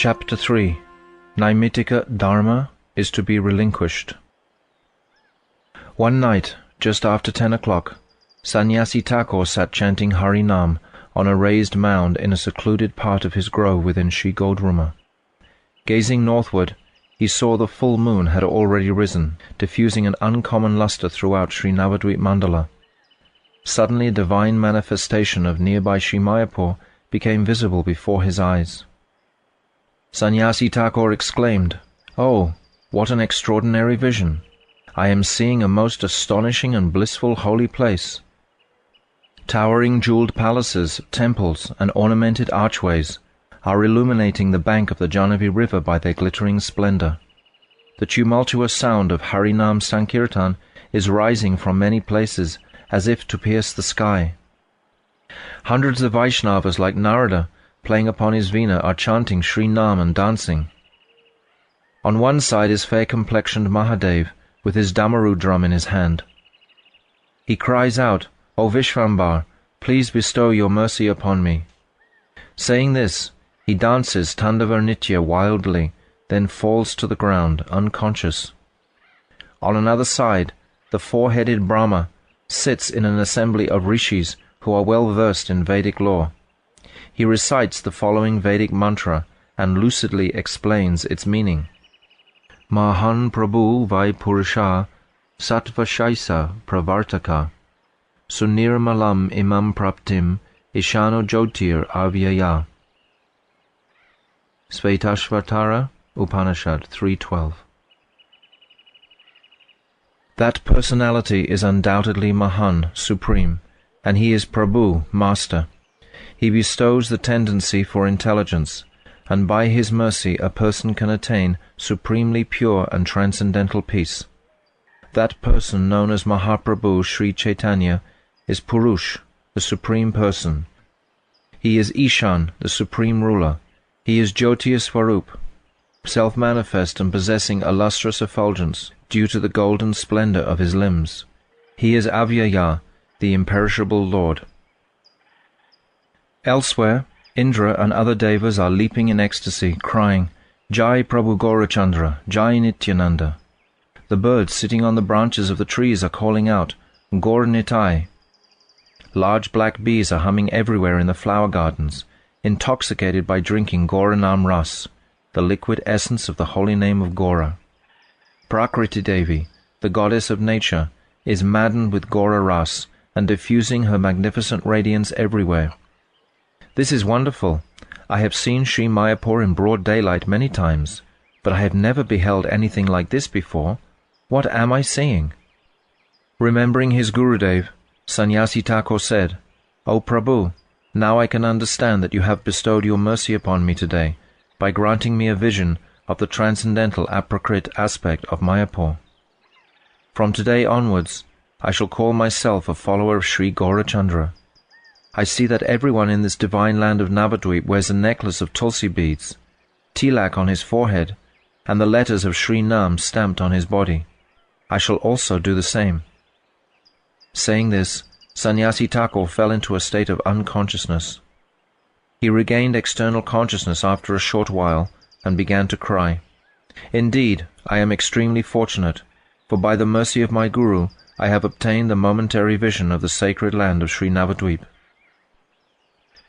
Chapter 3. Naimittika Dharma is to be relinquished. One night, just after 10 o'clock, Sannyasi Thakur sat chanting Harinam on a raised mound in a secluded part of his grove within Sri Godruma. Gazing northward, he saw the full moon had already risen, diffusing an uncommon lustre throughout Sri Navadvip Mandala. Suddenly a divine manifestation of nearby Sri Mayapur became visible before his eyes. Sannyasi Thakur exclaimed, "Oh, what an extraordinary vision! I am seeing a most astonishing and blissful holy place. Towering jeweled palaces, temples, and ornamented archways are illuminating the bank of the Jahnavi river by their glittering splendor. The tumultuous sound of Harinam Sankirtan is rising from many places as if to pierce the sky. Hundreds of Vaishnavas like Narada, playing upon his veena, are chanting Sri Nam and dancing. On one side is fair-complexioned Mahadev with his Damaru drum in his hand. He cries out, 'O Vishvambar, please bestow your mercy upon me.' Saying this, he dances Tandava Nitya wildly, then falls to the ground, unconscious. On another side, the four-headed Brahma sits in an assembly of rishis who are well versed in Vedic lore. He recites the following Vedic mantra and lucidly explains its meaning. Mahan Prabhu Vai Purusha Sattva Shaisa Pravartaka Sunirmalam Imam Praptim Ishano Jyotir Avyaya. Svetashvatara Upanishad 3:12. That personality is undoubtedly Mahan, supreme, and he is Prabhu, master. He bestows the tendency for intelligence, and by his mercy a person can attain supremely pure and transcendental peace. That person known as Mahaprabhu Sri Chaitanya is Purush, the supreme person. He is Ishan, the supreme ruler. He is Jyotiya Swarup, self-manifest and possessing a lustrous effulgence due to the golden splendor of his limbs. He is Avyaya, the imperishable Lord. Elsewhere, Indra and other devas are leaping in ecstasy, crying, Jai Prabhu Gaurachandra, Jai Nityananda. The birds sitting on the branches of the trees are calling out, Gaur Nitai. Large black bees are humming everywhere in the flower gardens, intoxicated by drinking Gauranam Ras, the liquid essence of the holy name of Gaura. Prakriti Devi, the goddess of nature, is maddened with Gaura Ras and diffusing her magnificent radiance everywhere. This is wonderful. I have seen Sri Mayapur in broad daylight many times, but I have never beheld anything like this before. What am I seeing? Remembering his Gurudev, Sannyasi Thakur said, O Prabhu, now I can understand that you have bestowed your mercy upon me today by granting me a vision of the transcendental aprakrit aspect of Mayapur. From today onwards, I shall call myself a follower of Sri Gaurachandra. I see that everyone in this divine land of Navadvip wears a necklace of tulsi beads, tilak on his forehead, and the letters of Sri Nam stamped on his body. I shall also do the same. Saying this, Sannyasi Thakur fell into a state of unconsciousness. He regained external consciousness after a short while and began to cry. Indeed, I am extremely fortunate, for by the mercy of my Guru, I have obtained the momentary vision of the sacred land of Sri Navadvip.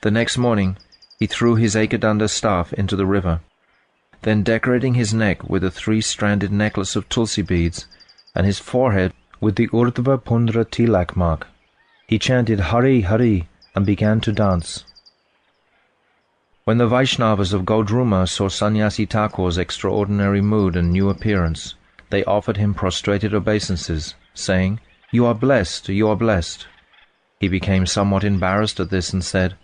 The next morning, he threw his Ekadanda staff into the river. Then decorating his neck with a 3-stranded necklace of tulsi beads and his forehead with the Urdhva Pundra tilak mark, he chanted Hari Hari and began to dance. When the Vaishnavas of Godruma saw Sannyasi Thakur's extraordinary mood and new appearance, they offered him prostrated obeisances, saying, You are blessed, you are blessed. He became somewhat embarrassed at this and said,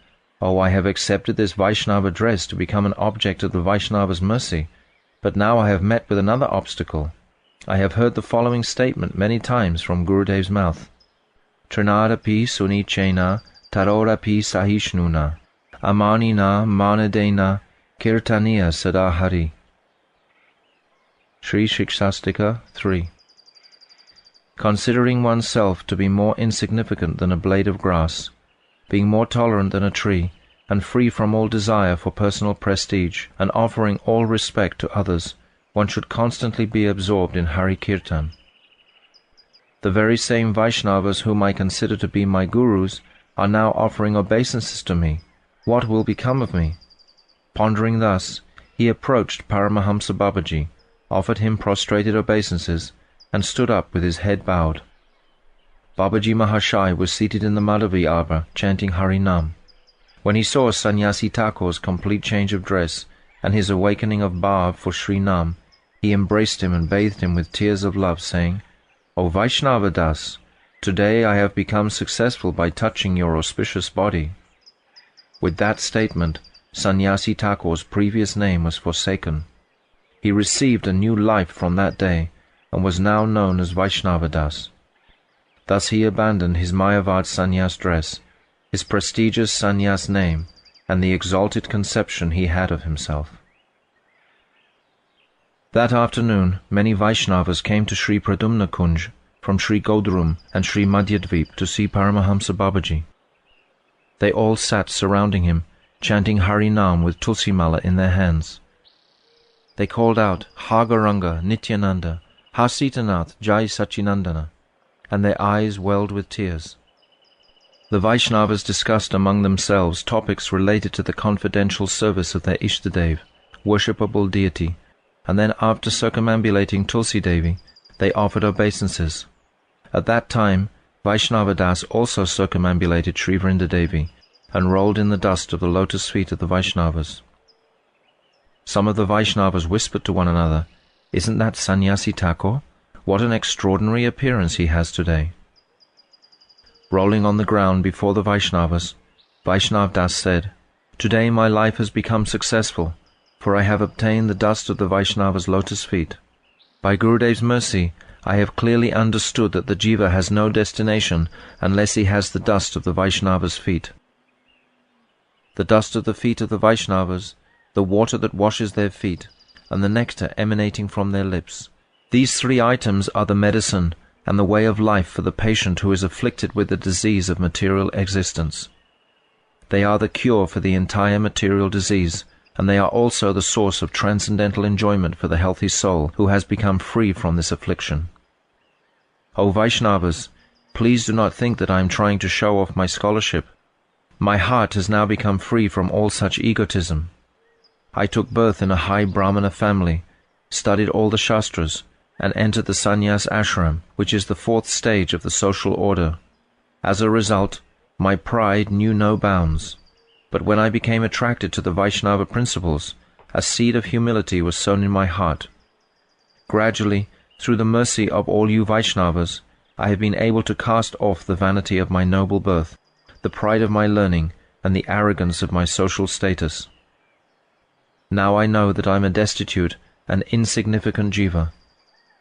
Oh, I have accepted this Vaishnava dress to become an object of the Vaishnava's mercy, but now I have met with another obstacle. I have heard the following statement many times from Gurudev's mouth. Trinadapi sunichena tarorapi sahishnuna amanina manadena kirtaniya sadahari. Sri Shikshastika 3. Considering oneself to be more insignificant than a blade of grass, being more tolerant than a tree, and free from all desire for personal prestige, and offering all respect to others, one should constantly be absorbed in Hari Kirtan. The very same Vaishnavas whom I consider to be my gurus are now offering obeisances to me. What will become of me? Pondering thus, he approached Paramahamsa Babaji, offered him prostrated obeisances, and stood up with his head bowed. Babaji Mahashai was seated in the Madhavi arbor, chanting Hari Nam. When he saw Sannyasi Thakur's complete change of dress and his awakening of bhav for Sri Nam, he embraced him and bathed him with tears of love, saying, "O Vaishnava Das, today I have become successful by touching your auspicious body." With that statement, Sannyasi Thakur's previous name was forsaken. He received a new life from that day and was now known as Vaishnava Das. Thus he abandoned his Mayavad sannyas dress, his prestigious sannyas name, and the exalted conception he had of himself. That afternoon, many Vaishnavas came to Sri Pradumna Kunj from Sri Godrum and Sri Madhyadvip to see Paramahamsa Babaji. They all sat surrounding him, chanting Hari Nam with Tulsi Mala in their hands. They called out, "Ha Gauranga, Nityananda, Ha Sitanath, Jai Sachinandana," and their eyes welled with tears. The Vaishnavas discussed among themselves topics related to the confidential service of their Ishtadev, worshipable deity, and then after circumambulating Tulsi Devi, they offered obeisances. At that time, Vaishnava Das also circumambulated Sri Vrinda Devi and rolled in the dust of the lotus feet of the Vaishnavas. Some of the Vaishnavas whispered to one another, "Isn't that Sannyasi Thakur? What an extraordinary appearance he has today." Rolling on the ground before the Vaishnavas, Vaishnav Das said, "Today my life has become successful, for I have obtained the dust of the Vaishnavas' lotus feet. By Gurudev's mercy, I have clearly understood that the Jiva has no destination unless he has the dust of the Vaishnavas' feet. The dust of the feet of the Vaishnavas, the water that washes their feet, and the nectar emanating from their lips. These three items are the medicine and the way of life for the patient who is afflicted with the disease of material existence. They are the cure for the entire material disease, and they are also the source of transcendental enjoyment for the healthy soul who has become free from this affliction. O Vaishnavas, please do not think that I am trying to show off my scholarship. My heart has now become free from all such egotism. I took birth in a high Brahmana family, studied all the Shastras, and entered the sannyas ashram, which is the fourth stage of the social order. As a result, my pride knew no bounds. But when I became attracted to the Vaishnava principles, a seed of humility was sown in my heart. Gradually, through the mercy of all you Vaishnavas, I have been able to cast off the vanity of my noble birth, the pride of my learning, and the arrogance of my social status. Now I know that I am a destitute and insignificant jiva.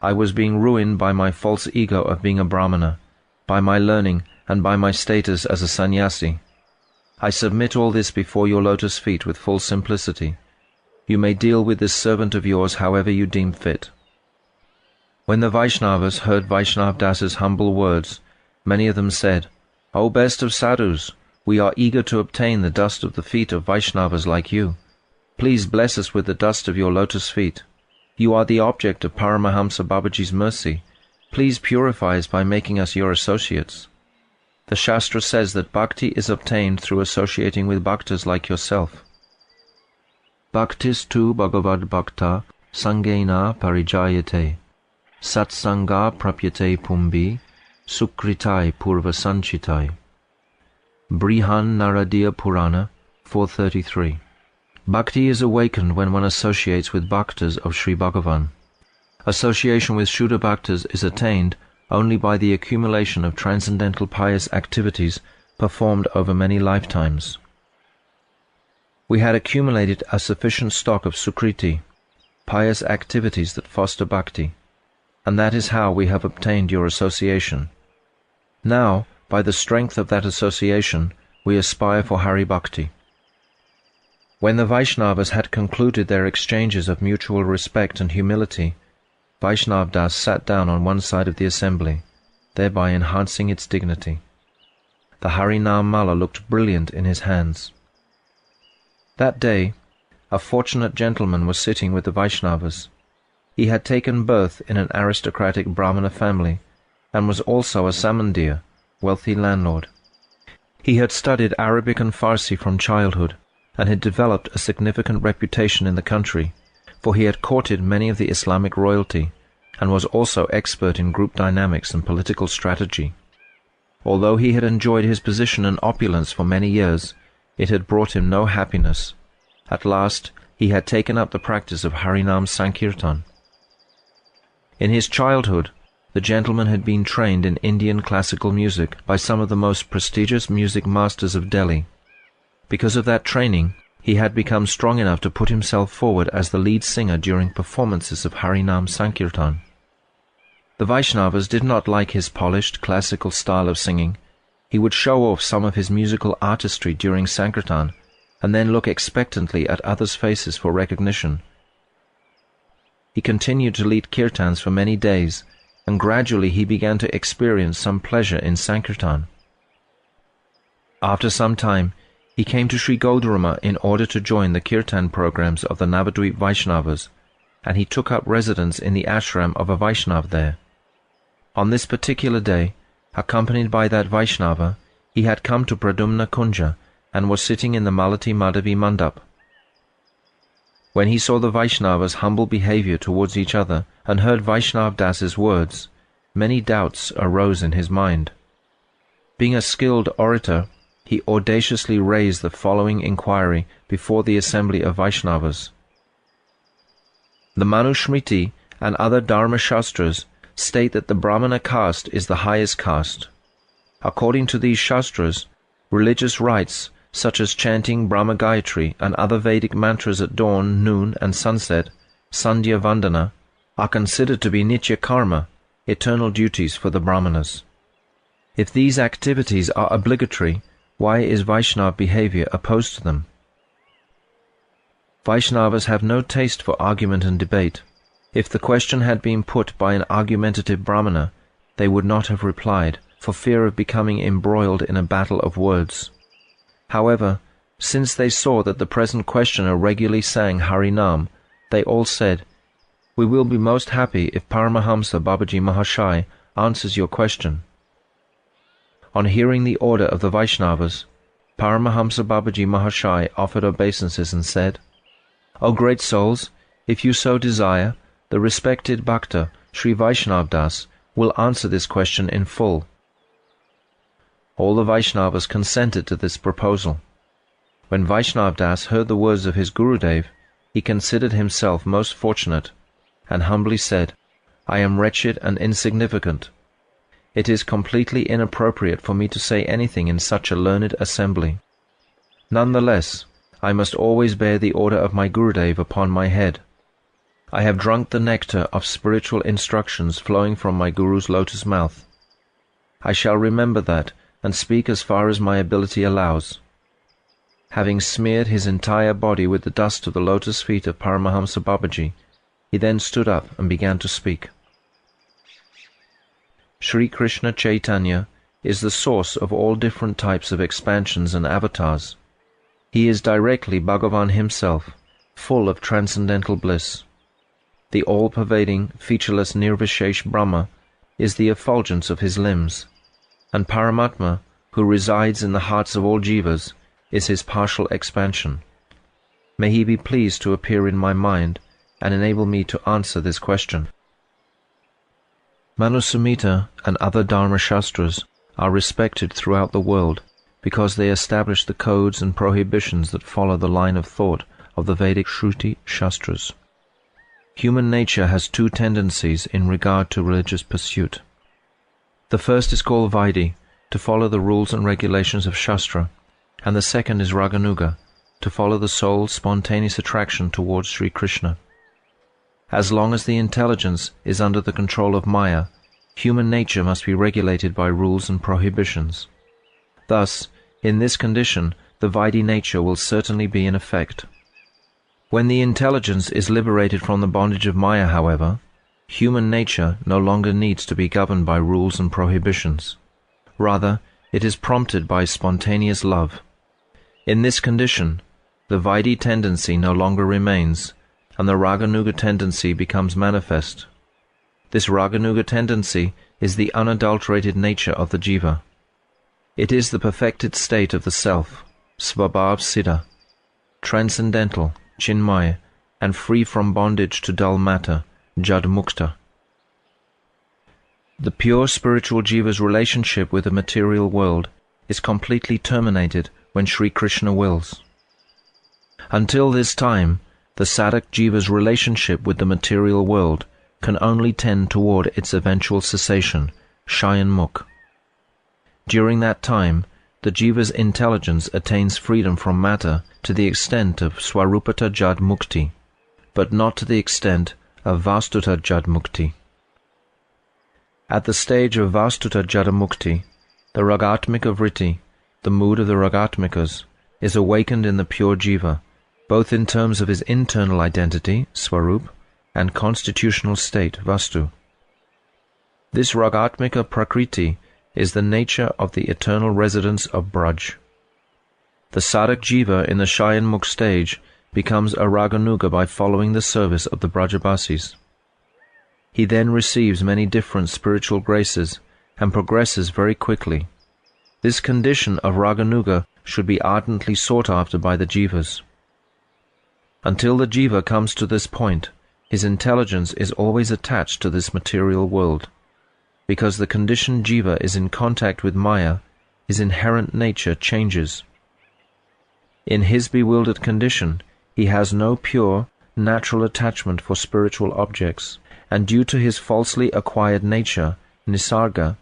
I was being ruined by my false ego of being a Brahmana, by my learning, and by my status as a sannyasi. I submit all this before your lotus feet with full simplicity. You may deal with this servant of yours however you deem fit." When the Vaishnavas heard Vaishnav Das's humble words, many of them said, "O best of sadhus, we are eager to obtain the dust of the feet of Vaishnavas like you. Please bless us with the dust of your lotus feet. You are the object of Paramahamsa Babaji's mercy. Please purify us by making us your associates. The Shastra says that bhakti is obtained through associating with bhaktas like yourself. Bhaktis tu bhagavad bhakta sangena parijayate, satsanga prapyate pumbi, sukritai purva sanchitai. Brihan Naradiya Purana 433. Bhakti is awakened when one associates with bhaktas of Sri Bhagavan. Association with Shuddha bhaktas is attained only by the accumulation of transcendental pious activities performed over many lifetimes. We had accumulated a sufficient stock of sukriti, pious activities that foster bhakti, and that is how we have obtained your association. Now, by the strength of that association, we aspire for Hari Bhakti. When the Vaishnavas had concluded their exchanges of mutual respect and humility, Vaishnav Das sat down on one side of the assembly, thereby enhancing its dignity. The Harinam Mala looked brilliant in his hands. That day, a fortunate gentleman was sitting with the Vaishnavas. He had taken birth in an aristocratic Brahmana family, and was also a Samandir, wealthy landlord. He had studied Arabic and Farsi from childhood, and had developed a significant reputation in the country, for he had courted many of the Islamic royalty, and was also expert in group dynamics and political strategy. Although he had enjoyed his position and opulence for many years, it had brought him no happiness. At last, he had taken up the practice of Harinam Sankirtan. In his childhood, the gentleman had been trained in Indian classical music by some of the most prestigious music masters of Delhi. Because of that training, he had become strong enough to put himself forward as the lead singer during performances of Harinam Sankirtan. The Vaishnavas did not like his polished classical style of singing. He would show off some of his musical artistry during Sankirtan, and then look expectantly at others' faces for recognition. He continued to lead kirtans for many days, and gradually he began to experience some pleasure in Sankirtan. After some time, he came to Sri Godarama in order to join the kirtan programs of the Navadvip Vaishnavas, and he took up residence in the ashram of a Vaishnav there. On this particular day, accompanied by that Vaishnava, he had come to Pradumna Kunja and was sitting in the Malati Madhavi Mandap. When he saw the Vaishnavas' humble behavior towards each other and heard Vaishnav Das's words, many doubts arose in his mind. Being a skilled orator, he audaciously raised the following inquiry before the assembly of Vaishnavas. The Manusmriti and other Dharma Shastras state that the Brahmana caste is the highest caste. According to these Shastras, religious rites such as chanting Brahma Gayatri and other Vedic mantras at dawn, noon, and sunset, Sandhya Vandana, are considered to be Nitya Karma, eternal duties for the Brahmanas. If these activities are obligatory, why is Vaishnava behavior opposed to them? Vaishnavas have no taste for argument and debate. If the question had been put by an argumentative Brahmana, they would not have replied, for fear of becoming embroiled in a battle of words. However, since they saw that the present questioner regularly sang Harinam, they all said, "We will be most happy if Paramahamsa Babaji Mahashai answers your question." On hearing the order of the Vaishnavas, Paramahamsa Babaji Mahashai offered obeisances and said, "O great souls, if you so desire, the respected Bhakta, Sri Vaishnav Das, will answer this question in full." All the Vaishnavas consented to this proposal. When Vaishnav Das heard the words of his Gurudev, he considered himself most fortunate, and humbly said, "I am wretched and insignificant. It is completely inappropriate for me to say anything in such a learned assembly. Nonetheless, I must always bear the order of my Gurudev upon my head. I have drunk the nectar of spiritual instructions flowing from my Guru's lotus mouth. I shall remember that and speak as far as my ability allows." Having smeared his entire body with the dust of the lotus feet of Paramahamsa Babaji, he then stood up and began to speak. Sri Krishna Chaitanya is the source of all different types of expansions and avatars. He is directly Bhagavan himself, full of transcendental bliss. The all-pervading, featureless Nirvishesh Brahma is the effulgence of his limbs, and Paramatma, who resides in the hearts of all jivas, is his partial expansion. May he be pleased to appear in my mind and enable me to answer this question. Manusmriti and other Dharma Shastras are respected throughout the world because they establish the codes and prohibitions that follow the line of thought of the Vedic Shruti Shastras. Human nature has two tendencies in regard to religious pursuit. The first is called Vaidhi, to follow the rules and regulations of Shastra, and the second is Raganuga, to follow the soul's spontaneous attraction towards Sri Krishna. As long as the intelligence is under the control of Maya, human nature must be regulated by rules and prohibitions. Thus, in this condition, the Vaidhi nature will certainly be in effect. When the intelligence is liberated from the bondage of Maya, however, human nature no longer needs to be governed by rules and prohibitions. Rather, it is prompted by spontaneous love. In this condition, the Vaidhi tendency no longer remains, and the Raganuga tendency becomes manifest. This Raganuga tendency is the unadulterated nature of the jiva. It is the perfected state of the self, svabhav siddha, transcendental, chinmaya, and free from bondage to dull matter, jad mukta. The pure spiritual jiva's relationship with the material world is completely terminated when Sri Krishna wills. Until this time, the sadhak jiva's relationship with the material world can only tend toward its eventual cessation, shayanmukh. During that time, the jiva's intelligence attains freedom from matter to the extent of swarupata jad mukti, but not to the extent of vastuta jad mukti. At the stage of vastuta jada mukti, the ragatmika vritti, the mood of the ragatmikas, is awakened in the pure jiva, both in terms of his internal identity, swarup, and constitutional state, vastu. This ragatmika prakriti is the nature of the eternal residence of Braj. The sadhak jiva in the shayanmukh stage becomes a raganuga by following the service of the Brajabasis. He then receives many different spiritual graces and progresses very quickly. This condition of raganuga should be ardently sought after by the jivas. Until the jiva comes to this point, his intelligence is always attached to this material world. Because the conditioned jiva is in contact with Maya, his inherent nature changes. In his bewildered condition, he has no pure, natural attachment for spiritual objects, and due to his falsely acquired nature, nisarga,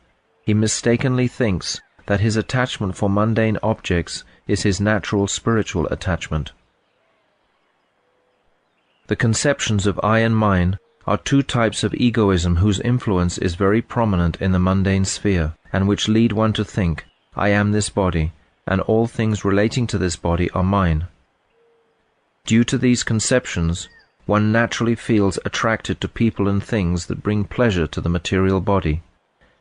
he mistakenly thinks that his attachment for mundane objects is his natural spiritual attachment. The conceptions of I and mine are two types of egoism whose influence is very prominent in the mundane sphere, and which lead one to think, I am this body, and all things relating to this body are mine. Due to these conceptions, one naturally feels attracted to people and things that bring pleasure to the material body,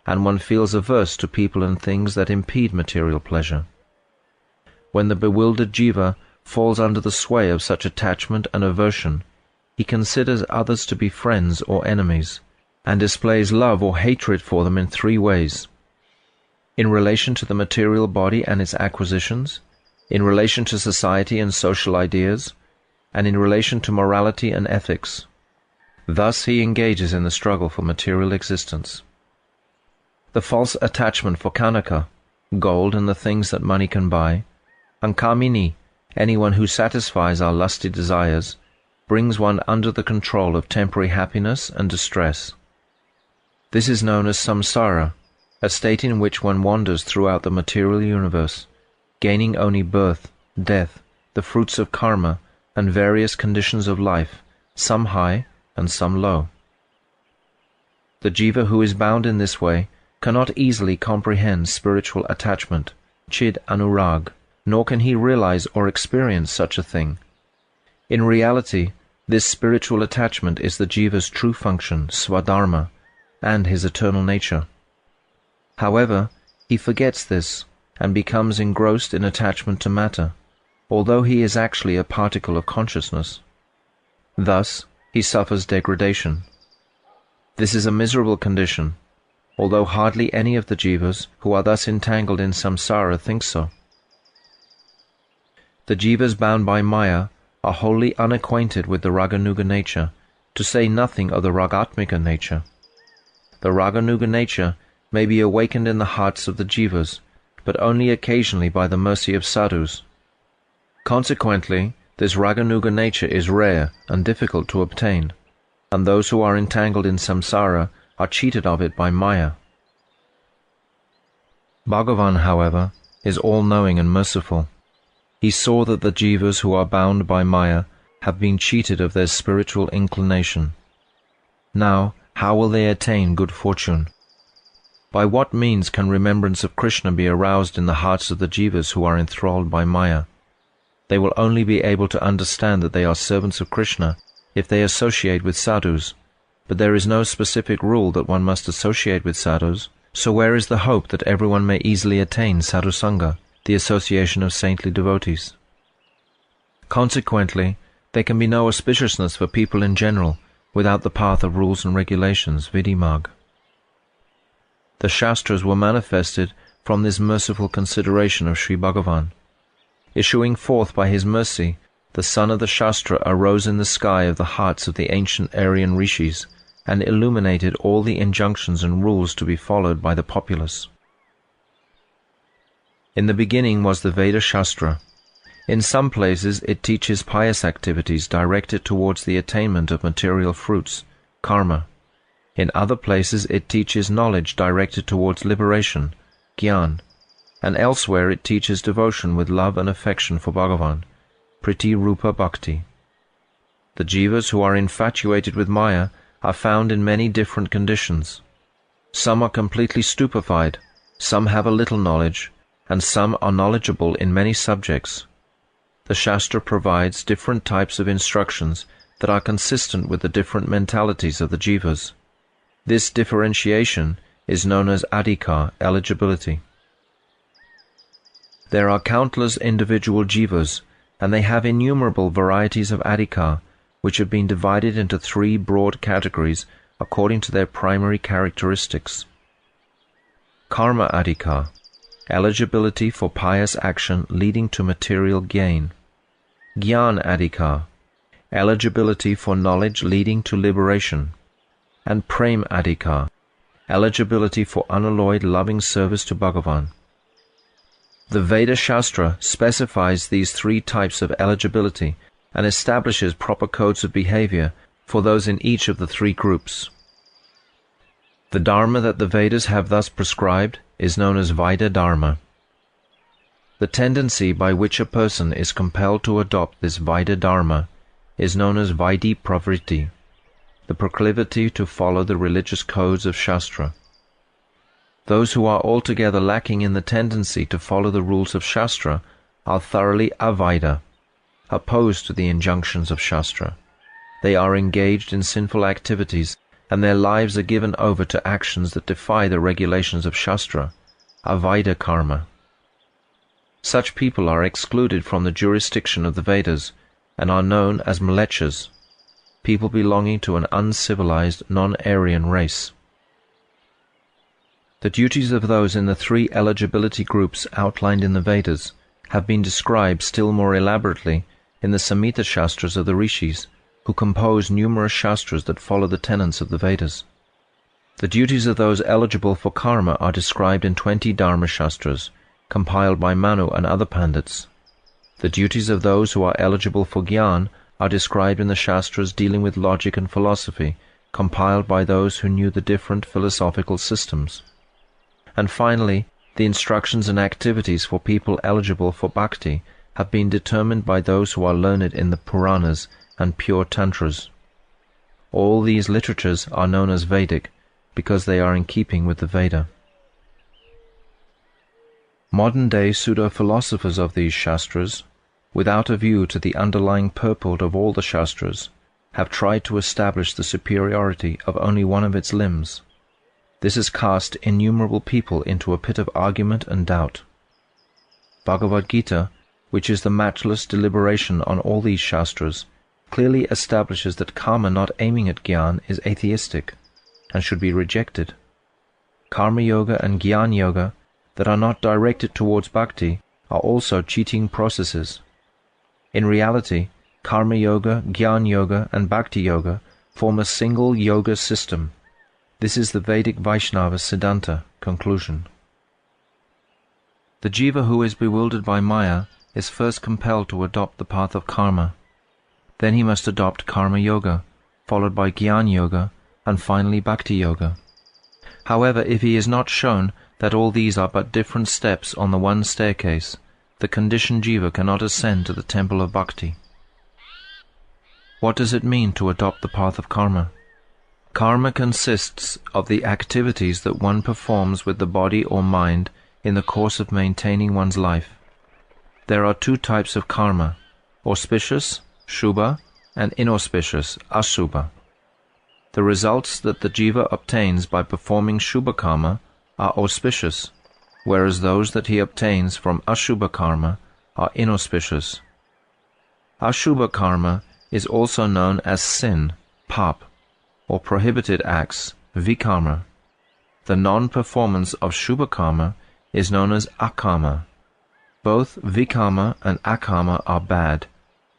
and one feels averse to people and things that impede material pleasure. When the bewildered jiva falls under the sway of such attachment and aversion, he considers others to be friends or enemies, and displays love or hatred for them in three ways: in relation to the material body and its acquisitions, in relation to society and social ideas, and in relation to morality and ethics. Thus he engages in the struggle for material existence. The false attachment for kanaka, gold and the things that money can buy, and kamini, anyone who satisfies our lusty desires, brings one under the control of temporary happiness and distress. This is known as samsara, a state in which one wanders throughout the material universe, gaining only birth, death, the fruits of karma, and various conditions of life, some high and some low. The jiva who is bound in this way cannot easily comprehend spiritual attachment, chid anurag, nor can he realize or experience such a thing. In reality, this spiritual attachment is the jiva's true function, swadharma, and his eternal nature. However, he forgets this and becomes engrossed in attachment to matter, although he is actually a particle of consciousness. Thus, he suffers degradation. This is a miserable condition, although hardly any of the jivas who are thus entangled in samsara think so. The jivas bound by Maya are wholly unacquainted with the Raganuga nature, to say nothing of the Ragatmika nature. The Raganuga nature may be awakened in the hearts of the jivas, but only occasionally by the mercy of sadhus. Consequently, this Raganuga nature is rare and difficult to obtain, and those who are entangled in samsara are cheated of it by Maya. Bhagavan, however, is all-knowing and merciful. He saw that the jivas who are bound by Maya have been cheated of their spiritual inclination. Now, how will they attain good fortune? By what means can remembrance of Krishna be aroused in the hearts of the jivas who are enthralled by Maya? They will only be able to understand that they are servants of Krishna if they associate with sadhus, but there is no specific rule that one must associate with sadhus, so where is the hope that everyone may easily attain sadhusanga, the association of saintly devotees? Consequently, there can be no auspiciousness for people in general without the path of rules and regulations, Vidimag. The Shastras were manifested from this merciful consideration of Sri Bhagavan. Issuing forth by his mercy, the sun of the Shastra arose in the sky of the hearts of the ancient Aryan rishis and illuminated all the injunctions and rules to be followed by the populace. In the beginning was the Veda Shastra. In some places it teaches pious activities directed towards the attainment of material fruits, karma. In other places it teaches knowledge directed towards liberation, jnana, and elsewhere it teaches devotion with love and affection for Bhagavan, priti rupa bhakti. The jivas who are infatuated with Maya are found in many different conditions. Some are completely stupefied, some have a little knowledge, and some are knowledgeable in many subjects. The Shastra provides different types of instructions that are consistent with the different mentalities of the jivas. This differentiation is known as adhikar, eligibility. There are countless individual jivas, and they have innumerable varieties of adhikar, which have been divided into 3 broad categories according to their primary characteristics. Karma adhikar, eligibility for pious action leading to material gain. Jnana adhikar, eligibility for knowledge leading to liberation. And Prem adhikar, eligibility for unalloyed loving service to Bhagavan. The Veda Shastra specifies these 3 types of eligibility and establishes proper codes of behavior for those in each of the 3 groups. The dharma that the Vedas have thus prescribed is known as Vaidya dharma. The tendency by which a person is compelled to adopt this Vaidya dharma is known as Vaidhi pravritti, the proclivity to follow the religious codes of Shastra. Those who are altogether lacking in the tendency to follow the rules of Shastra are thoroughly avaida, opposed to the injunctions of Shastra. They are engaged in sinful activities, and their lives are given over to actions that defy the regulations of Shastra, avaida karma. Such people are excluded from the jurisdiction of the Vedas and are known as mlechas, people belonging to an uncivilized non-Aryan race. The duties of those in the 3 eligibility groups outlined in the Vedas have been described still more elaborately in the Samhita Shastras of the Rishis, who compose numerous Shastras that follow the tenets of the Vedas. The duties of those eligible for karma are described in 20 Dharma Shastras, compiled by Manu and other Pandits. The duties of those who are eligible for jnana are described in the Shastras dealing with logic and philosophy, compiled by those who knew the different philosophical systems. And finally, the instructions and activities for people eligible for bhakti have been determined by those who are learned in the Puranas and pure Tantras. All these literatures are known as Vedic because they are in keeping with the Veda. Modern-day pseudo-philosophers of these Shastras, without a view to the underlying purport of all the Shastras, have tried to establish the superiority of only one of its limbs. This has cast innumerable people into a pit of argument and doubt. Bhagavad Gita, which is the matchless deliberation on all these Shastras, clearly establishes that karma not aiming at jnana is atheistic and should be rejected. Karma yoga and jnana yoga that are not directed towards bhakti are also cheating processes. In reality, karma yoga, jnana yoga, and bhakti yoga form a single yoga system. This is the Vedic Vaishnava Siddhanta conclusion. The jiva who is bewildered by Maya is first compelled to adopt the path of karma. Then he must adopt karma yoga, followed by jnana yoga, and finally bhakti yoga. However, if he is not shown that all these are but different steps on the one staircase, the conditioned jiva cannot ascend to the temple of bhakti. What does it mean to adopt the path of karma? Karma consists of the activities that one performs with the body or mind in the course of maintaining one's life. There are 2 types of karma, auspicious, shubha, and inauspicious, ashubha. The results that the jiva obtains by performing shubha karma are auspicious, whereas those that he obtains from ashubha karma are inauspicious. Ashubha karma is also known as sin, pap, or prohibited acts, vikarma. The non-performance of Shubha karma is known as akarma. Both vikarma and akarma are bad,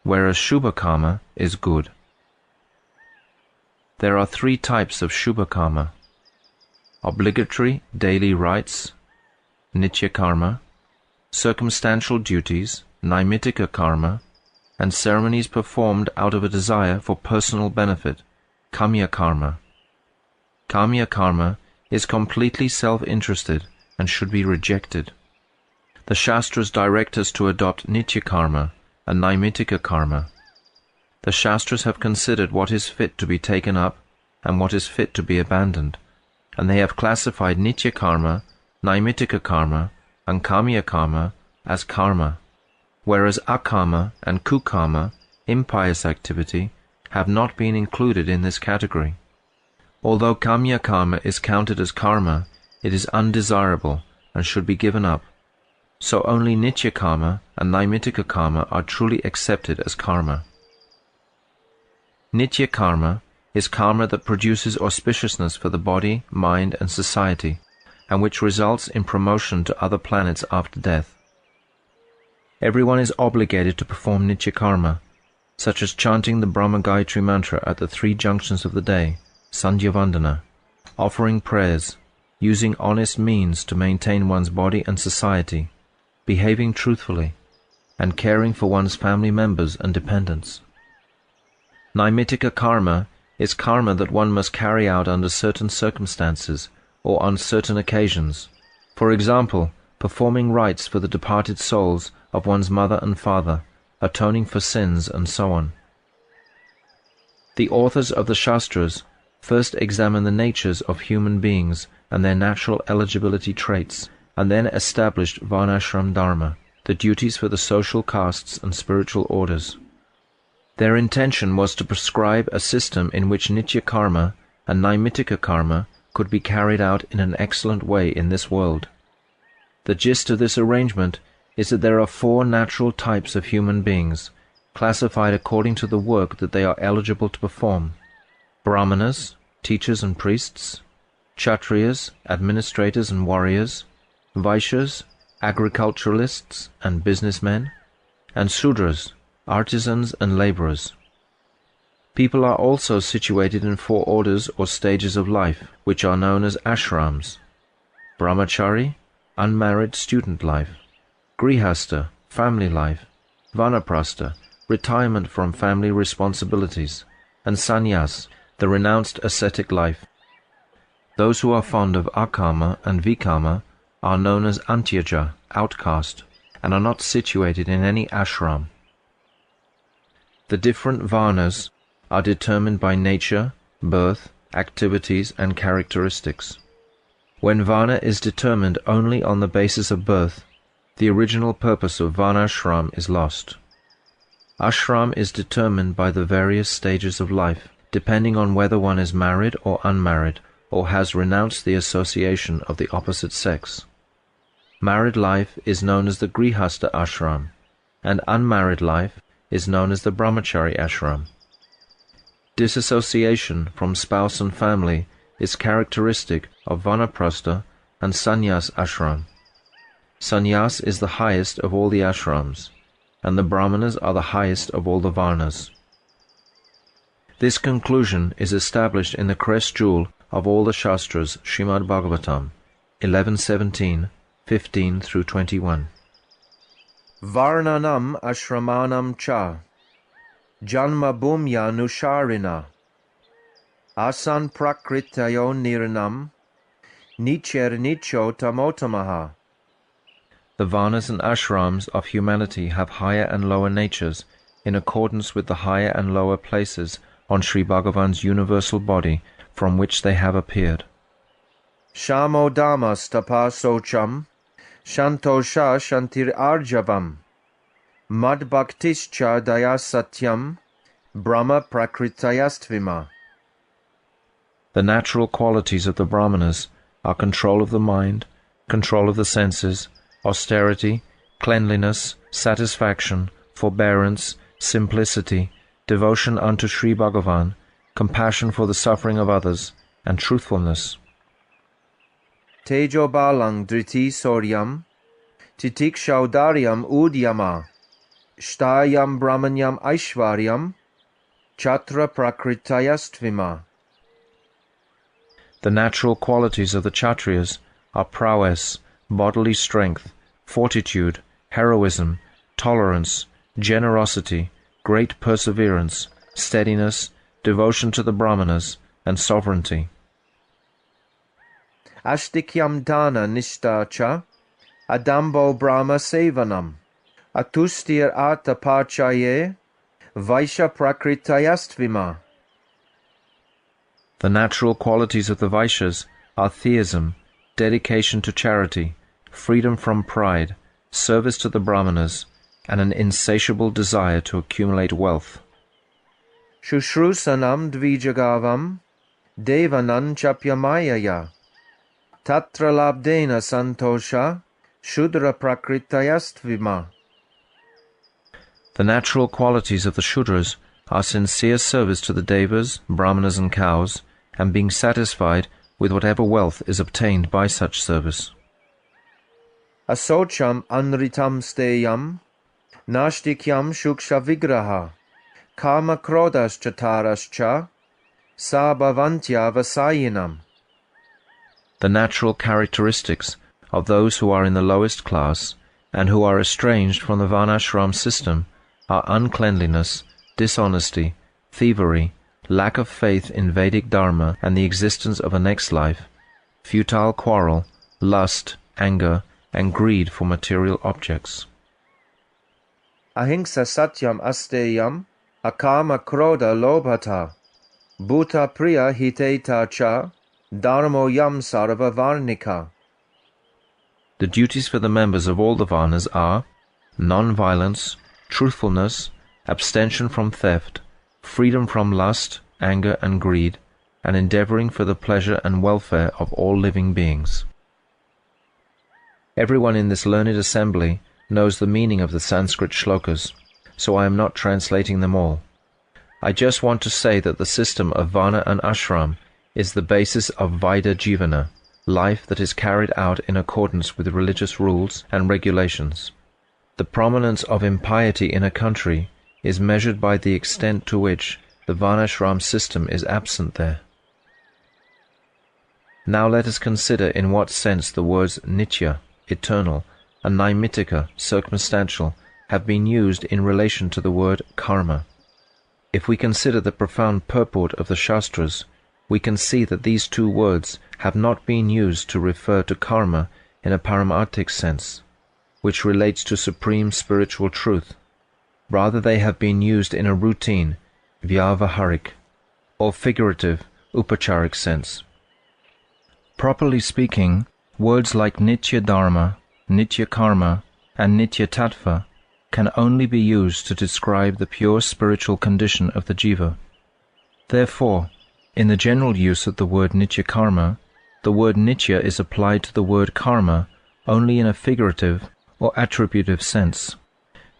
whereas Shubha karma is good. There are 3 types of Shubha karma: obligatory daily rites, nitya karma, circumstantial duties, Naimittika karma, and ceremonies performed out of a desire for personal benefit, kamya karma. Kamya karma is completely self-interested and should be rejected. The Shastras direct us to adopt nitya karma and Naimittika karma. The Shastras have considered what is fit to be taken up and what is fit to be abandoned, and they have classified nitya karma, Naimittika karma, and kamya karma as karma, whereas akarma and kukarma, impious activity, have not been included in this category. Although kamya karma is counted as karma, it is undesirable and should be given up. So only nitya karma and Naimittika karma are truly accepted as karma. Nitya karma is karma that produces auspiciousness for the body, mind, and society, and which results in promotion to other planets after death. Everyone is obligated to perform nitya karma, such as chanting the Brahma Gayatri mantra at the 3 junctions of the day, Sandhya Vandana, offering prayers, using honest means to maintain one's body and society, behaving truthfully, and caring for one's family members and dependents. Naimittika karma is karma that one must carry out under certain circumstances or on certain occasions. For example, performing rites for the departed souls of one's mother and father, atoning for sins, and so on. The authors of the Shastras first examine the natures of human beings and their natural eligibility traits, and then established varnashram dharma, the duties for the social castes and spiritual orders. Their intention was to prescribe a system in which nitya karma and Naimittika karma could be carried out in an excellent way in this world. The gist of this arrangement is that there are 4 natural types of human beings, classified according to the work that they are eligible to perform: Brahmanas, teachers and priests; Kshatriyas, administrators and warriors; Vaishyas, agriculturalists and businessmen; and Sudras, artisans and laborers. People are also situated in 4 orders or stages of life, which are known as ashrams: brahmachari, unmarried student life; grihastha, family life; vanaprastha, retirement from family responsibilities; and sannyas, the renounced ascetic life. Those who are fond of akarma and vikarma are known as antyaja, outcast, and are not situated in any ashram. The different varnas are determined by nature, birth, activities, and characteristics. When varna is determined only on the basis of birth, the original purpose of varnashram is lost. Ashram is determined by the various stages of life, depending on whether one is married or unmarried, or has renounced the association of the opposite sex. Married life is known as the grihastha ashram, and unmarried life is known as the brahmachari ashram. Disassociation from spouse and family is characteristic of vanaprastha and sannyas ashram. Sannyas is the highest of all the ashrams, and the brahmanas are the highest of all the varnas. This conclusion is established in the crest jewel of all the Shastras, Srimad Bhagavatam, 11:17, 15 through 21. Varnanam ashramanam cha, janma bhumya nusharina, asan prakritayo nirnam, nicher nicho tamotamaha. The varnas and ashrams of humanity have higher and lower natures in accordance with the higher and lower places on Sri Bhagavan's universal body from which they have appeared. Shamo dhamma stapa socham, shantosha shantir arjavam, mad bhaktischa daya satyam, brahma prakritayastvima. The natural qualities of the brahmanas are control of the mind, control of the senses, austerity, cleanliness, satisfaction, forbearance, simplicity, devotion unto Sri Bhagavan, compassion for the suffering of others, and truthfulness. Tejo balang driti soryam, titik shaudaryam udyama, shtayam brahmanyam aishvaryam, chatra prakritayastvima. The natural qualities of the Kshatriyas are prowess, bodily strength, fortitude, heroism, tolerance, generosity, great perseverance, steadiness, devotion to the Brahmanas, and sovereignty. Ashtikyam dana nishtacha, adambo brahma sevanam, atustir artha parchaye, vaisha prakritayastvima. The natural qualities of the Vaishyas are theism, dedication to charity, freedom from pride, service to the Brahmanas, and an insatiable desire to accumulate wealth. Shushrusanam dvijagavam, devanan chapyamayaya, tatra labdena santosha, shudra prakritayastvima. The natural qualities of the Shudras are sincere service to the Devas, Brahmanas, and cows, and being satisfied with whatever wealth is obtained by such service. Asocham anritam steyam, nashtikyam shuksha vigraha, kama krodas chatarascha, sabhavantya vasayinam. The natural characteristics of those who are in the lowest class and who are estranged from the Varnashram system are uncleanliness, dishonesty, thievery, lack of faith in Vedic dharma and the existence of a next life, futile quarrel, lust, anger, and greed for material objects. Ahimsa satyam asteyam, akama kroda lobhata, bhuta priya hiteta cha, dharmo yam sarva varnika. The duties for the members of all the Varnas are non-violence, truthfulness, abstention from theft, freedom from lust, anger, and greed, and endeavoring for the pleasure and welfare of all living beings. Everyone in this learned assembly knows the meaning of the Sanskrit shlokas, so I am not translating them all. I just want to say that the system of Varna and Ashram is the basis of Vaida Jivana, life that is carried out in accordance with religious rules and regulations. The prominence of impiety in a country is measured by the extent to which the Varnashram system is absent there. Now let us consider in what sense the words nitya, eternal, and Naimittika, circumstantial, have been used in relation to the word karma. If we consider the profound purport of the Shastras, we can see that these two words have not been used to refer to karma in a paramarthic sense, which relates to supreme spiritual truth. Rather, they have been used in a routine, vyavaharik, or figurative, upacharic sense. Properly speaking, words like nitya dharma, nitya karma, and nitya tattva can only be used to describe the pure spiritual condition of the jiva. Therefore, in the general use of the word nitya karma, the word nitya is applied to the word karma only in a figurative or attributive sense,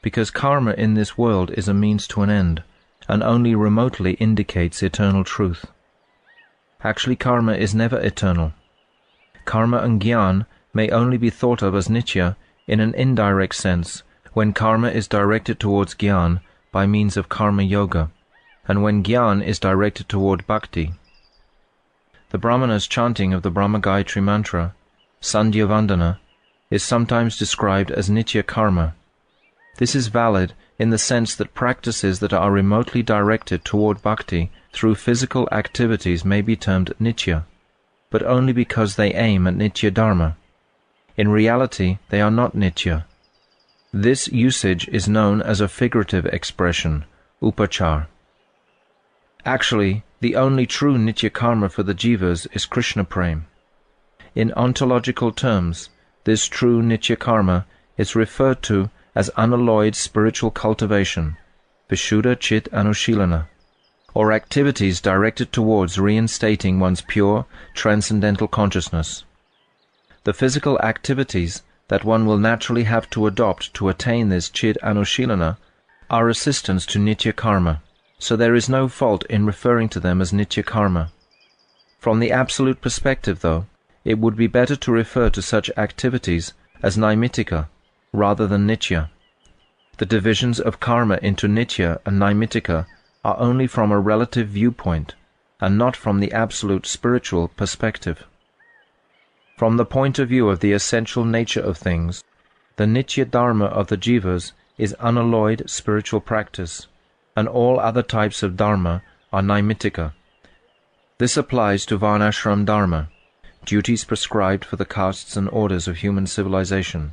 because karma in this world is a means to an end, and only remotely indicates eternal truth. Actually, karma is never eternal. Karma and jnana may only be thought of as nitya in an indirect sense when karma is directed towards jnana by means of karma yoga, and when jnana is directed toward bhakti. The Brahmana's chanting of the Brahma Gayatri mantra, Sandhya Vandana, is sometimes described as nitya karma. This is valid in the sense that practices that are remotely directed toward bhakti through physical activities may be termed nitya, but only because they aim at nitya dharma. In reality, they are not nitya. This usage is known as a figurative expression, upachar. Actually, the only true nitya karma for the jivas is Krishna prem. In ontological terms, this true nitya karma is referred to as unalloyed spiritual cultivation, vishuddha chit anushilana, or activities directed towards reinstating one's pure, transcendental consciousness. The physical activities that one will naturally have to adopt to attain this chit anushilana are assistants to Nitya Karma, so there is no fault in referring to them as Nitya Karma. From the absolute perspective, though, it would be better to refer to such activities as Naimittika rather than Nitya. The divisions of karma into Nitya and Naimittika are only from a relative viewpoint, and not from the absolute spiritual perspective. From the point of view of the essential nature of things, the Nitya Dharma of the Jivas is unalloyed spiritual practice, and all other types of Dharma are Naimittika. This applies to Varnashram Dharma, duties prescribed for the castes and orders of human civilization,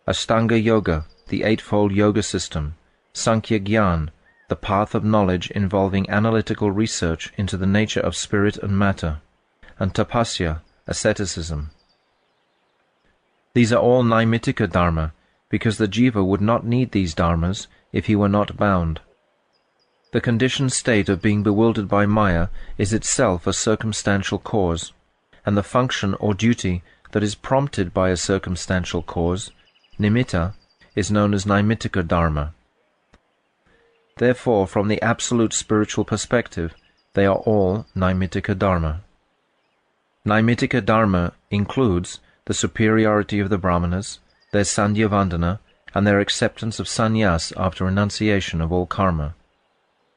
Ashtanga Yoga, the Eightfold Yoga System, Sankhya Gyan, the path of knowledge involving analytical research into the nature of spirit and matter, and Tapasya, asceticism. These are all Naimittika Dharma, because the Jiva would not need these dharmas if he were not bound. The conditioned state of being bewildered by Maya is itself a circumstantial cause, and the function or duty that is prompted by a circumstantial cause, nimitta, is known as Naimittika Dharma. Therefore, from the absolute spiritual perspective, they are all Naimittika Dharma. Naimittika Dharma includes the superiority of the Brahmanas, their Sandhya Vandana, and their acceptance of sannyas after renunciation of all karma.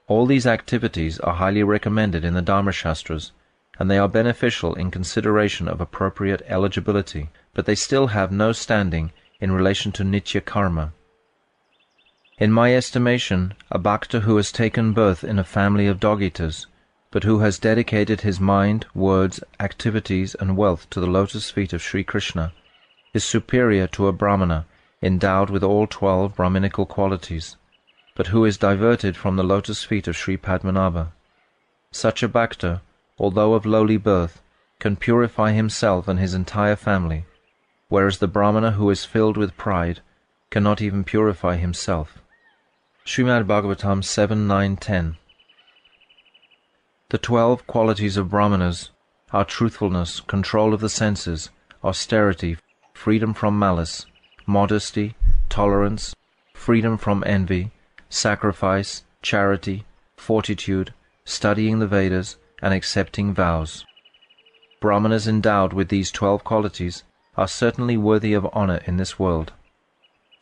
All these activities are highly recommended in the Dharma-shastras, and they are beneficial in consideration of appropriate eligibility, but they still have no standing in relation to Nitya Karma. In my estimation, a bhakta who has taken birth in a family of dog-eaters, but who has dedicated his mind, words, activities, and wealth to the lotus feet of Sri Krishna, is superior to a brahmana endowed with all 12 brahminical qualities, but who is diverted from the lotus feet of Sri Padmanabha. Such a bhakta, although of lowly birth, can purify himself and his entire family, whereas the brahmana who is filled with pride cannot even purify himself. Srimad Bhagavatam 7.9.10. The 12 qualities of brahmanas are truthfulness, control of the senses, austerity, freedom from malice, modesty, tolerance, freedom from envy, sacrifice, charity, fortitude, studying the Vedas, and accepting vows. Brahmanas endowed with these 12 qualities are certainly worthy of honor in this world.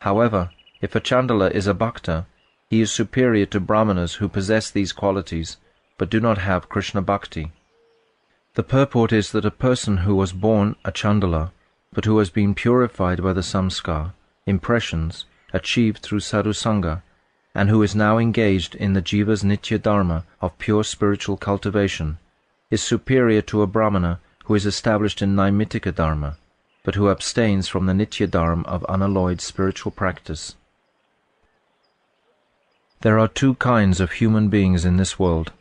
However, if a Chandala is a bhakta, he is superior to brahmanas who possess these qualities but do not have Krishna bhakti. The purport is that a person who was born a Chandala but who has been purified by the samskar, impressions, achieved through sadhusanga, and who is now engaged in the jiva's nitya dharma of pure spiritual cultivation, is superior to a brahmana who is established in Naimittika dharma, but who abstains from the nitya dharma of unalloyed spiritual practice. There are 2 kinds of human beings in this world,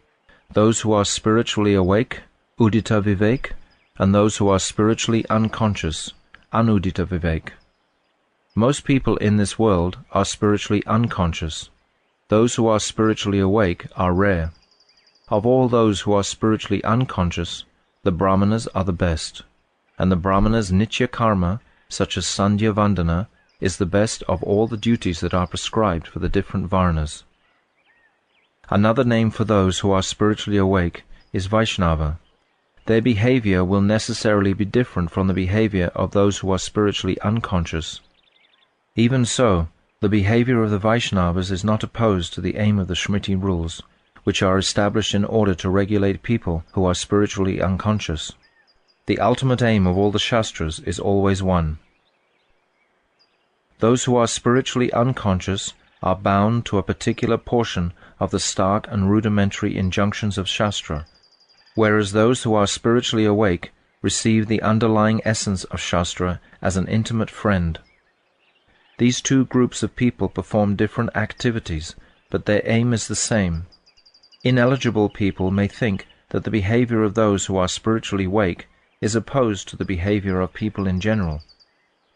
those who are spiritually awake, udita vivek, and those who are spiritually unconscious, anudita vivek. Most people in this world are spiritually unconscious. Those who are spiritually awake are rare. Of all those who are spiritually unconscious, the brahmanas are the best, and the brahmanas' nitya karma, such as Sandhya Vandana, is the best of all the duties that are prescribed for the different varnas. Another name for those who are spiritually awake is Vaishnava. Their behavior will necessarily be different from the behavior of those who are spiritually unconscious. Even so, the behavior of the Vaishnavas is not opposed to the aim of the Smriti rules, which are established in order to regulate people who are spiritually unconscious. The ultimate aim of all the Shastras is always one. Those who are spiritually unconscious are bound to a particular portion of the stark and rudimentary injunctions of Shastra, whereas those who are spiritually awake receive the underlying essence of Shastra as an intimate friend. These 2 groups of people perform different activities, but their aim is the same. Ineligible people may think that the behavior of those who are spiritually awake is opposed to the behavior of people in general,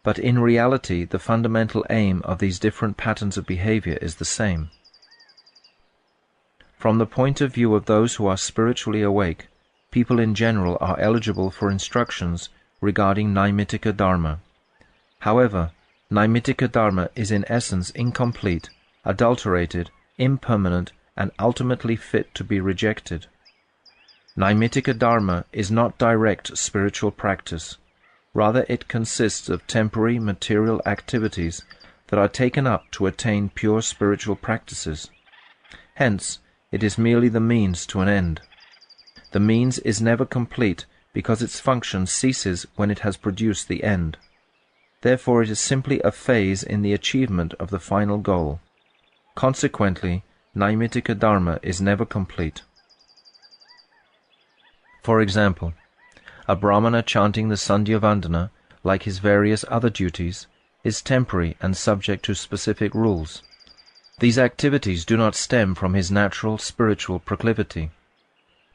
but in reality the fundamental aim of these different patterns of behavior is the same. From the point of view of those who are spiritually awake, people in general are eligible for instructions regarding Naimittika Dharma. However, Naimittika Dharma is in essence incomplete adulterated, impermanent, and ultimately fit to be rejected. Naimittika Dharma is not direct spiritual practice. Rather, it consists of temporary material activities that are taken up to attain pure spiritual practices. Hence, it is merely the means to an end. The means is never complete because its function ceases when it has produced the end. Therefore, it is simply a phase in the achievement of the final goal. Consequently, Naimittika Dharma is never complete. For example, a Brahmana chanting the Sandhya Vandana, like his various other duties, is temporary and subject to specific rules. These activities do not stem from his natural spiritual proclivity.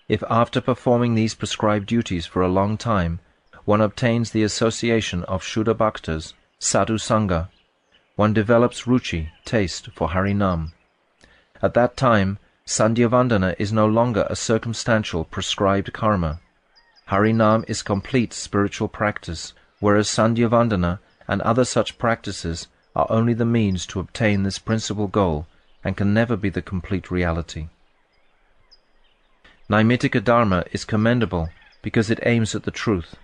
If after performing these prescribed duties for a long time, one obtains the association of Shuddha Bhaktas, Sadhu Sangha, one develops ruchi, taste for Harinam. At that time, Sandhya Vandana is no longer a circumstantial prescribed karma. Harinam is complete spiritual practice, whereas Sandhya Vandana and other such practices are only the means to obtain this principal goal and can never be the complete reality. Naimittika Dharma is commendable because it aims at the truth,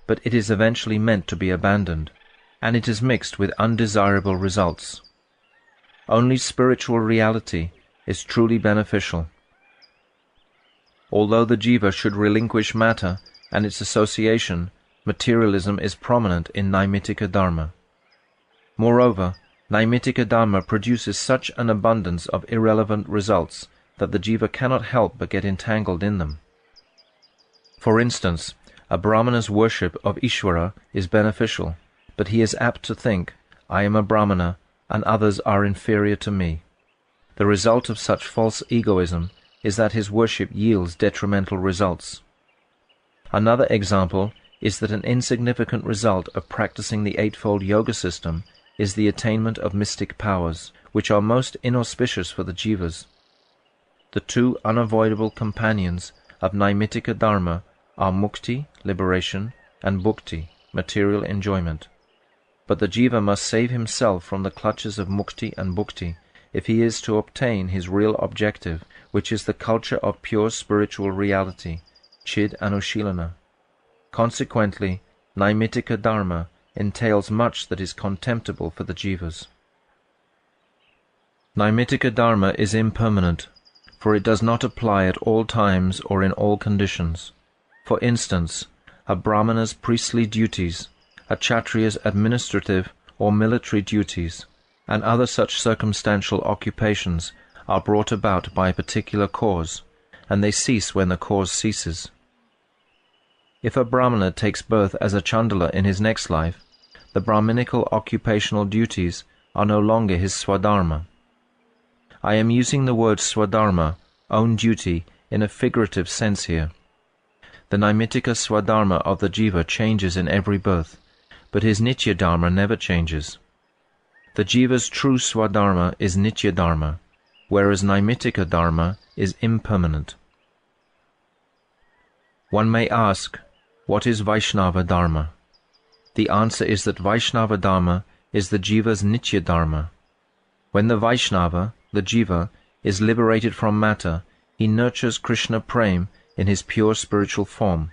but it is eventually meant to be abandoned, and it is mixed with undesirable results. Only spiritual reality is truly beneficial. Although the jiva should relinquish matter and its association, materialism is prominent in Naimittika Dharma. Moreover, Naimittika Dharma produces such an abundance of irrelevant results that the jiva cannot help but get entangled in them. For instance, a Brahmana's worship of Ishvara is beneficial, but he is apt to think, I am a Brahmana, and others are inferior to me. The result of such false egoism is that his worship yields detrimental results. Another example is that an insignificant result of practicing the eightfold yoga system is the attainment of mystic powers, which are most inauspicious for the jivas. The two unavoidable companions of Naimittika Dharma are mukti, liberation, and bhukti, material enjoyment. But the jiva must save himself from the clutches of mukti and bhukti if he is to obtain his real objective, which is the culture of pure spiritual reality, Chid Anushilana. Consequently, Naimittika Dharma entails much that is contemptible for the jivas. Naimittika Dharma is impermanent, for it does not apply at all times or in all conditions. For instance, a Brahmana's priestly duties, a Kshatriya's administrative or military duties, and other such circumstantial occupations are brought about by a particular cause, and they cease when the cause ceases. If a Brahmana takes birth as a Chandala in his next life, the Brahminical occupational duties are no longer his swadharma. I am using the word swadharma, own duty, in a figurative sense here. The Naimittika swadharma of the jiva changes in every birth, but his nitya dharma never changes. The jiva's true swadharma is nitya dharma, whereas Naimittika dharma is impermanent. One may ask, what is Vaishnava dharma? The answer is that Vaishnava dharma is the jiva's nitya dharma. When the Vaishnava, the jiva, is liberated from matter, he nurtures Krishna Prem in his pure spiritual form.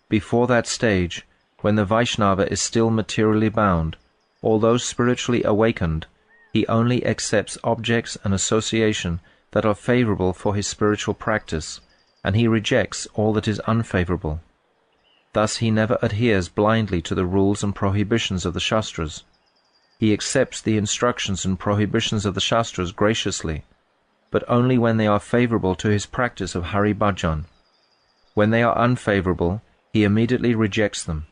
Before that stage, when the Vaishnava is still materially bound, although spiritually awakened, he only accepts objects and association that are favorable for his spiritual practice, and he rejects all that is unfavorable. Thus he never adheres blindly to the rules and prohibitions of the Shastras. He accepts the instructions and prohibitions of the Shastras graciously, but only when they are favorable to his practice of Hari Bhajan. When they are unfavorable, he immediately rejects them.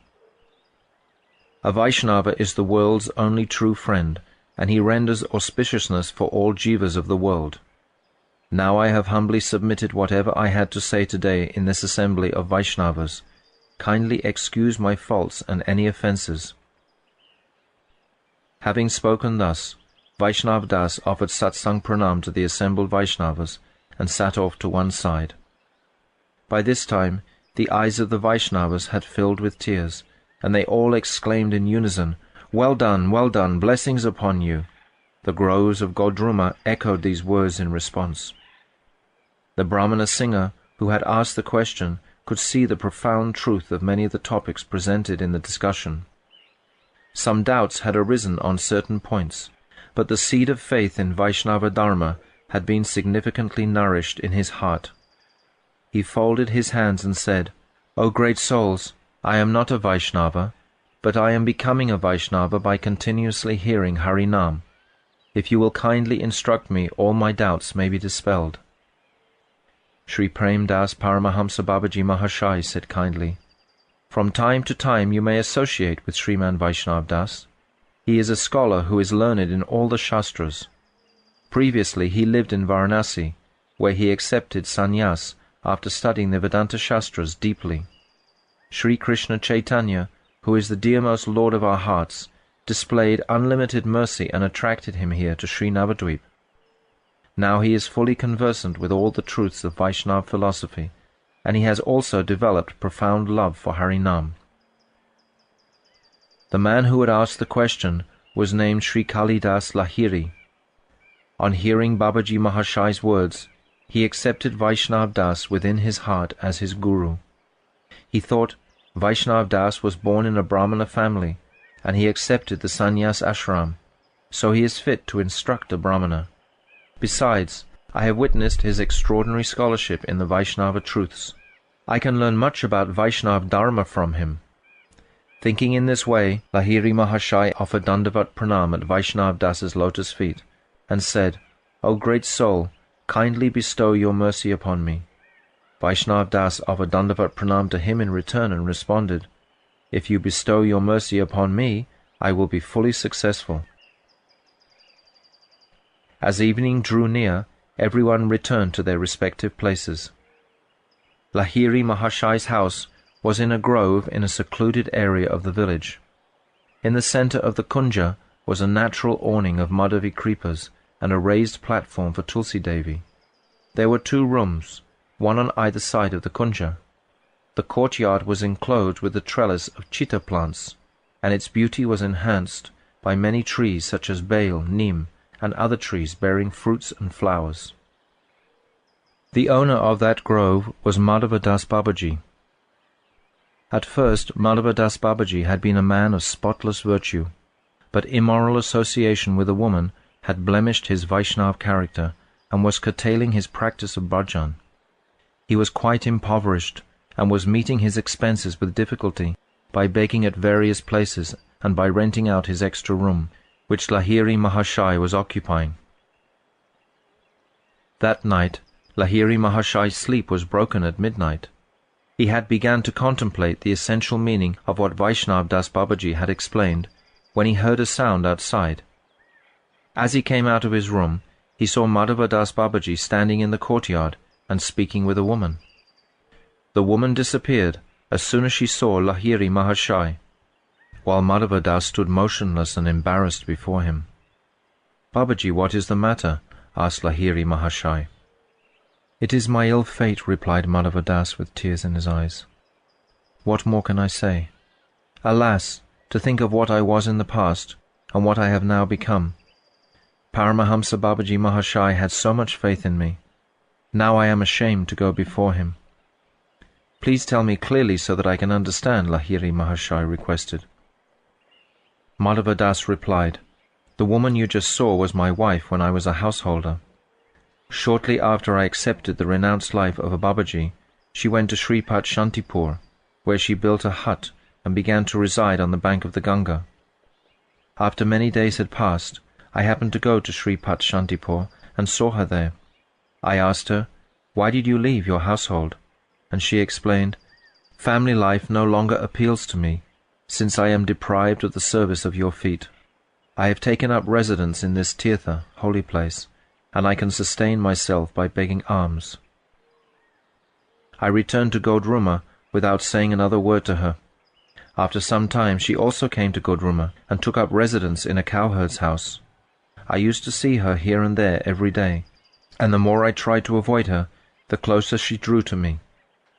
A Vaishnava is the world's only true friend, and he renders auspiciousness for all jivas of the world. Now I have humbly submitted whatever I had to say today in this assembly of Vaishnavas. Kindly excuse my faults and any offences. Having spoken thus, Vaishnav Das offered satsang pranam to the assembled Vaishnavas and sat off to one side. By this time, the eyes of the Vaishnavas had filled with tears, and they all exclaimed in unison, well done, blessings upon you." The groves of Godruma echoed these words in response. The Brahmana singer who had asked the question could see the profound truth of many of the topics presented in the discussion. Some doubts had arisen on certain points, but the seed of faith in Vaishnava Dharma had been significantly nourished in his heart. He folded his hands and said, "O great souls, I am not a Vaishnava, but I am becoming a Vaishnava by continuously hearing Harinam. If you will kindly instruct me, all my doubts may be dispelled." Sri Prem Das Paramahamsa Babaji Mahashai said kindly, "From time to time you may associate with Sriman Vaishnav Das. He is a scholar who is learned in all the Shastras. Previously he lived in Varanasi, where he accepted sannyas after studying the Vedanta Shastras deeply. Sri Krishna Chaitanya, who is the dearmost Lord of our hearts, displayed unlimited mercy and attracted him here to Sri Navadvip. Now he is fully conversant with all the truths of Vaishnava philosophy, and he has also developed profound love for Harinam." The man who had asked the question was named Sri Kalidas Lahiri. On hearing Babaji Mahashai's words, he accepted Vaishnav Das within his heart as his guru. He thought Vaishnav Das was born in a Brahmana family, and he accepted the sannyas ashram, so he is fit to instruct a Brahmana. Besides, I have witnessed his extraordinary scholarship in the Vaishnava truths. I can learn much about Vaishnava Dharma from him. Thinking in this way, Lahiri Mahashai offered Dandavat Pranam at Vaishnav Das's lotus feet, and said, "O great soul, kindly bestow your mercy upon me." Vaishnav Das offered Dandavat Pranam to him in return and responded, "If you bestow your mercy upon me, I will be fully successful." As evening drew near, everyone returned to their respective places. Lahiri Mahashai's house was in a grove in a secluded area of the village. In the center of the kunja was a natural awning of Madhavi creepers and a raised platform for Tulsi Devi. There were 2 rooms, one on either side of the kunja. The courtyard was enclosed with a trellis of chitta plants, and its beauty was enhanced by many trees such as bael, neem, and other trees bearing fruits and flowers. The owner of that grove was Madhava Das Babaji. At first, Madhava Das Babaji had been a man of spotless virtue, but immoral association with a woman had blemished his Vaishnav character and was curtailing his practice of bhajan. He was quite impoverished and was meeting his expenses with difficulty by begging at various places and by renting out his extra room, which Lahiri Mahashai was occupying. That night, Lahiri Mahashai's sleep was broken at midnight. He had begun to contemplate the essential meaning of what Vaishnav Das Babaji had explained when he heard a sound outside. As he came out of his room, he saw Madhava Das Babaji standing in the courtyard and speaking with a woman. The woman disappeared as soon as she saw Lahiri Mahashai, while Madhava Das stood motionless and embarrassed before him. "Babaji, what is the matter?" asked Lahiri Mahashai. "It is my ill fate," replied Madhava Das with tears in his eyes. "What more can I say? Alas, to think of what I was in the past, and what I have now become. Paramahamsa Babaji Mahashai had so much faith in me. Now I am ashamed to go before him." "Please tell me clearly so that I can understand," Lahiri Mahashai requested. Madhava Das replied, "The woman you just saw was my wife when I was a householder. Shortly after I accepted the renounced life of a Babaji, she went to Shripat Shantipur, where she built a hut and began to reside on the bank of the Ganga. After many days had passed, I happened to go to Shripat Shantipur and saw her there. I asked her, 'Why did you leave your household?' And she explained, 'Family life no longer appeals to me, since I am deprived of the service of your feet. I have taken up residence in this tirtha, holy place, and I can sustain myself by begging alms.' I returned to Godruma without saying another word to her. After some time she also came to Godruma and took up residence in a cowherd's house. I used to see her here and there every day, and the more I tried to avoid her, the closer she drew to me.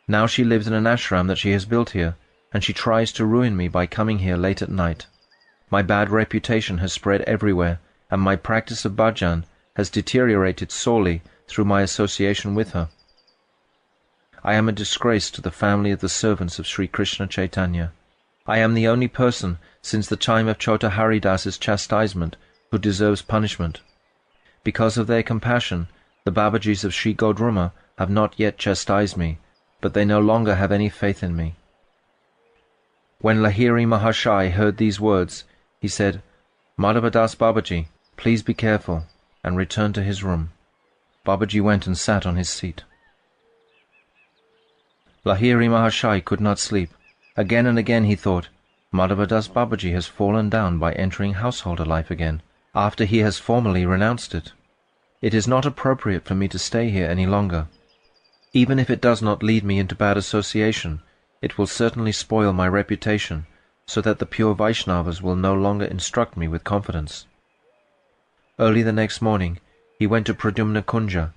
Now she lives in an ashram that she has built here, and she tries to ruin me by coming here late at night. My bad reputation has spread everywhere, and my practice of bhajan has deteriorated sorely through my association with her. I am a disgrace to the family of the servants of Sri Krishna Chaitanya. I am the only person since the time of Chota Haridas's chastisement who deserves punishment. Because of their compassion, the Babajis of Sri Godruma have not yet chastised me, but they no longer have any faith in me. When Lahiri Mahashai heard these words, he said, Madhavadas Babaji, please be careful, and returned to his room. Babaji went and sat on his seat. Lahiri Mahashai could not sleep. Again and again he thought, Madhavadas Babaji has fallen down by entering householder life again, after he has formally renounced it. It is not appropriate for me to stay here any longer. Even if it does not lead me into bad association, it will certainly spoil my reputation, so that the pure Vaishnavas will no longer instruct me with confidence. Early the next morning, he went to Pradyumna Kunja,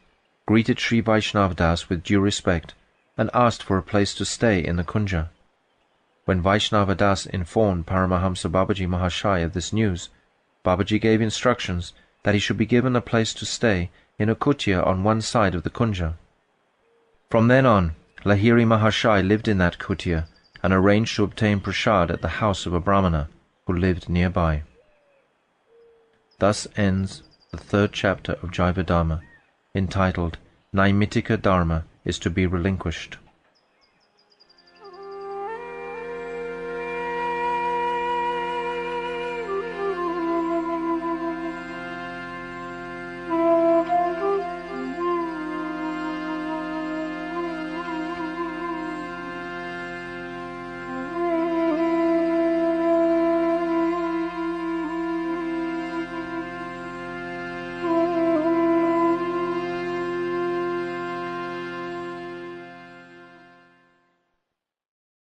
greeted Sri Vaishnavdas with due respect, and asked for a place to stay in the Kunja. When Vaishnava Das informed Paramahamsa Babaji Mahashai of this news, Babaji gave instructions that he should be given a place to stay in a kutia on one side of the Kunja. From then on, Lahiri Mahashai lived in that kutia and arranged to obtain prasad at the house of a Brahmana who lived nearby. Thus ends the third chapter of Jaiva Dharma, entitled Naimittika Dharma is to be relinquished.